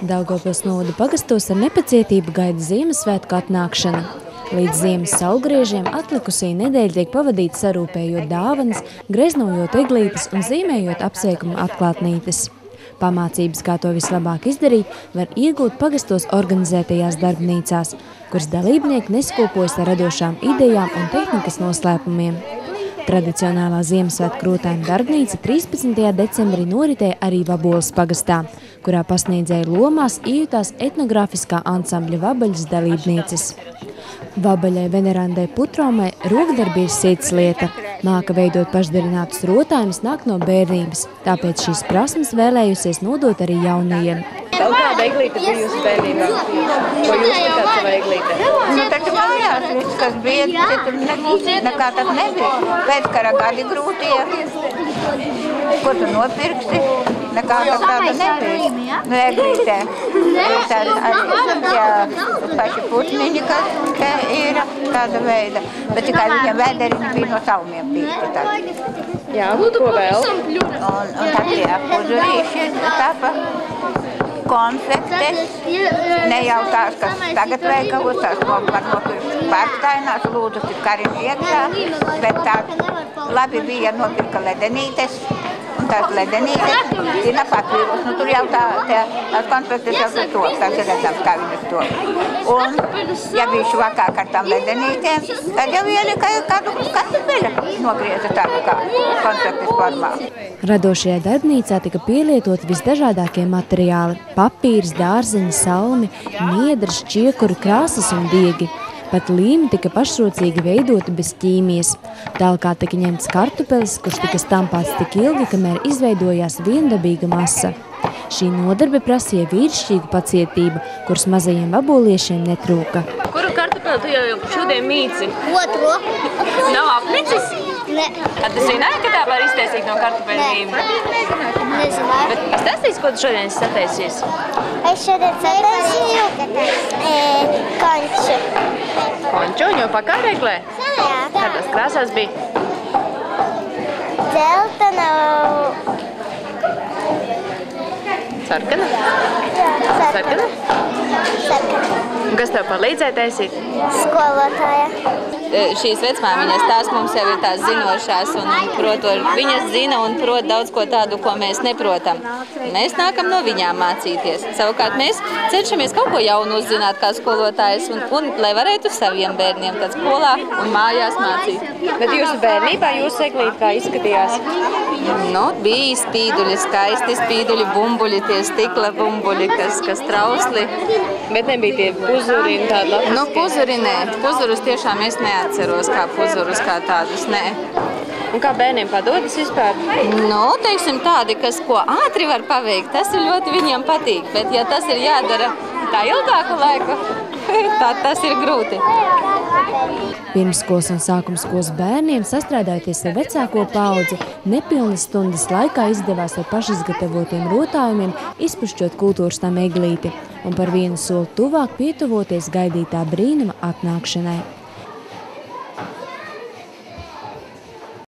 Daugavpils novada pagastos ar nepacietību gaida Ziemassvētku atnākšanu. Līdz ziemas saulgriežiem atlikusī nedēļa tiek pavadīta sarūpējot dāvanas, greznojot eglītes un zīmējot apsveikuma atklātnītes. Pamācības, kā to vislabāk izdarīt, var iegūt pagastos organizētajās darbnīcās, kuras dalībnieki neskopojas ar radošām idejām un tehnikas noslēpumiem. Tradicionālā Ziemassvētku rotājuma darbnīca 13. decembrī noritēja arī Vaboles pagastā, kurā pasniedzēju lomās iejutās etnogrāfiskā ansambļa Vabaļas dalībnieces. Vabaļai Venerandai Putromai rokdarbi ir sirdslieta. Māka veidot pašdarinātus rotājumus nāk no bērnības, tāpēc šīs prasmes vēlējusies nodot arī jaunajiem. Vēl kāda eglīte bija jūsu bērnībā? Ko jūs skatāt savā eglītē? Nu, taču mājās viss, kas bija, nekā tas nebija. Pēckara gadi grūtie, ko tu nopirksi, nekā tāda nebija. Nu, eglītē. Paši putniņi, kas te ir tāda veida, bet tikai viņiem vēderiņi bija no salmiem pīkti tad. Jā, ko vēl? Un tad tie puzurīši tapa. Konfektes, ne jau tās, kas tagad veikalos, tās var nopirkt pārstainās, lūdzu, tik kariņu iekšā, bet tā labi bija nopirka ledenītes, un tās ledenītes zina pakvīvus, nu tur jau tās konfektes jau tur top, tās ir redzams, kā viņas top. Un, ja bija švakāk ar tām ledenītēm, tad jau ielika kādu kartupeļu nogrieza tādu kā konfektes formā. Radošajā darbnīcā tika pielietoti visdažādākie materiāli – papīrs, dārzeņi, salmi, niedras, čiekuri, krāsas un diegi. Pat līmi tika pašrocīgi veidoti bez ķīmijas. Tālāk tika ņemts kartupelis, kurš tika stampāts tik ilgi, kamēr izveidojās viendabīga masa. Šī nodarbe prasīja vīrišķīgu pacietību, kuras mazajiem vaboliešiem netrūka. Kuru kartupeli tu jau šodien mīci? Otro. Nav apnicis? Ne. Kad tu zināji, ka tā var iztaisīt no kartupeļiem? Nezināju. Bet pastāstīsi, ko tu šodien esi sataisījis? Es šodien sataisīju konču. Konču, un jau pakārēklē? Jā. Kādās krāsās bija? Dzeltena. Sarkana? Jā, Sarkana? sarkana. Un kas tev palīdzēja taisīt? Skolotāja. Šīs vecmāmiņas tās mums jau ir tās zinošās un viņas zina un prot daudz ko tādu, ko mēs neprotam. Mēs nākam no viņām mācīties. Savukārt mēs cenšamies kaut ko jaunu uzzināt kā skolotājs un lai varētu saviem bērniem tad skolā un mājās mācīt. Bet jūsu bērnībā jūsu eglīte kā izskatījās? Nu, bija spīduļi, skaisti spīduļi, bumbuļi, tie stikla bumbuļi, kas trausli. Bet nebija tie puzuri un tādi latviskie? Nu, puzuri nē. Puzurus tiešām es neatceros kā puzurus, kā tādus, nē. Un kā bērniem padodas vispār? Nu, teiksim tādi, kas ko ātri var paveikt, tas ir ļoti viņiem patīk. Bet ja tas ir jādara tā ilgāku laiku, tad tas ir grūti. Pirmsskolas un sākumskolas bērniem, sastrādājoties ar vecāko paudzi, nepilnas stundas laikā izdevās ar pašizgatavotiem rotājumiem izpušķot kultūras tam eglīti un par vienu soli tuvāk pietuvoties gaidītā brīnuma atnākšanai.